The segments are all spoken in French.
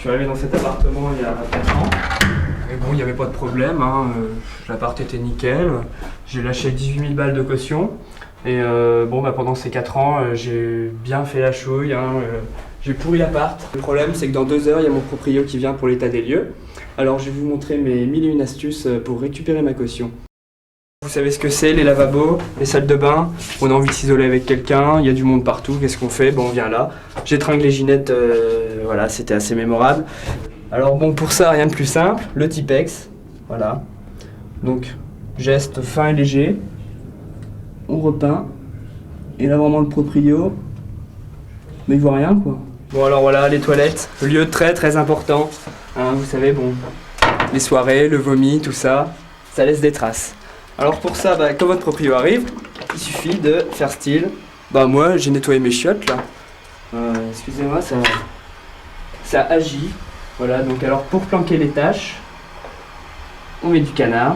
suis arrivé dans cet appartement il y a 4 ans. Et bon, il n'y avait pas de problème, hein. L'appart était nickel. J'ai lâché 18 000 balles de caution. Et bon, bah, pendant ces 4 ans, j'ai bien fait la chouille, hein. J'ai pourri l'appart. Le problème, c'est que dans 2 heures, il y a mon proprio qui vient pour l'état des lieux. Alors, je vais vous montrer mes 1001 astuces pour récupérer ma caution. Vous savez ce que c'est, les lavabos, les salles de bain. On a envie de s'isoler avec quelqu'un, il y a du monde partout, qu'est-ce qu'on fait? Bon, on vient là. J'étringle les Ginette, voilà, c'était assez mémorable. Alors bon, pour ça, rien de plus simple, le Tipex, voilà. Donc, geste fin et léger. On repeint. Et là, vraiment, le proprio. Mais il voit rien, quoi. Bon, alors voilà, les toilettes, lieu très très important. Hein, vous savez, bon, les soirées, le vomi, tout ça, ça laisse des traces. Alors pour ça, bah, quand votre proprio arrive, il suffit de faire style. Bah moi, j'ai nettoyé mes chiottes là. Excusez-moi, ça agit. Voilà, donc alors pour planquer les taches, on met du canard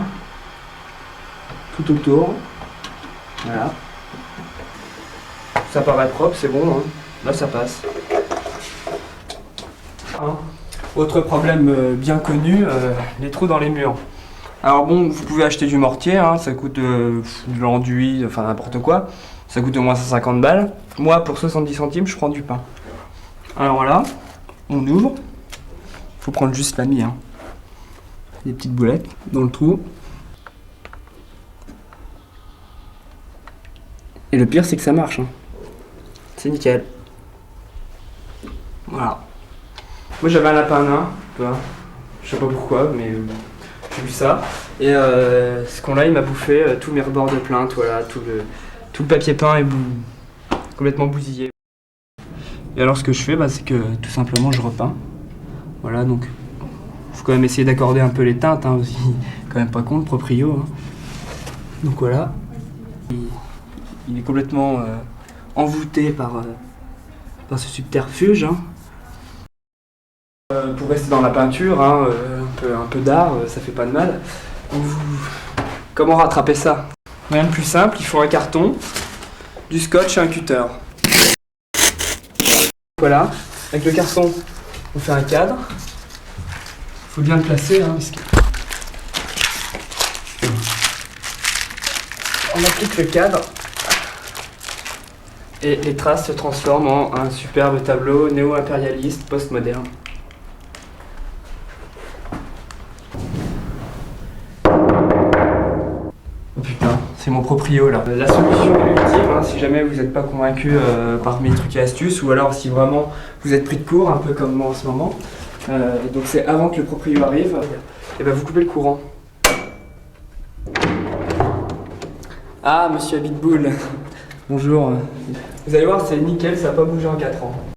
tout autour. Voilà. Ça paraît propre, c'est bon, hein. Là ça passe. Hein. Autre problème bien connu, les trous dans les murs. Alors bon, vous pouvez acheter du mortier, hein, ça coûte de l'enduit, enfin n'importe quoi. Ça coûte au moins 150 balles. Moi, pour 70 centimes, je prends du pain. Alors là, on ouvre. Faut prendre juste la mie, hein. Des petites boulettes dans le trou. Et le pire, c'est que ça marche, hein. C'est nickel. Voilà. Moi, j'avais un lapin nain, tu vois. Je sais pas pourquoi, mais... j'ai vu ça, et ce con-là, il m'a bouffé tous mes rebords de plainte, voilà, tout le papier peint est complètement bousillé. Et alors ce que je fais, bah, c'est que tout simplement je repeins. Voilà, donc faut quand même essayer d'accorder un peu les teintes, hein, aussi. Quand même pas con le proprio. Hein. Donc voilà, il est complètement envoûté par ce subterfuge. Hein. Pour rester dans la peinture, hein, un peu d'art, ça fait pas de mal. Comment rattraper ça? Rien de plus simple, il faut un carton, du scotch et un cutter. Voilà, avec le carton, on fait un cadre. Il faut bien le placer, hein, on applique le cadre et les traces se transforment en un superbe tableau néo-impérialiste post-moderne. C'est mon proprio là. La solution ultime, hein, si jamais vous n'êtes pas convaincu par mes trucs et astuces, ou alors si vraiment vous êtes pris de court, un peu comme moi en ce moment, donc c'est avant que le proprio arrive, et ben vous coupez le courant. Ah, monsieur Abitboul, bonjour. Vous allez voir, c'est nickel, ça n'a pas bougé en 4 ans.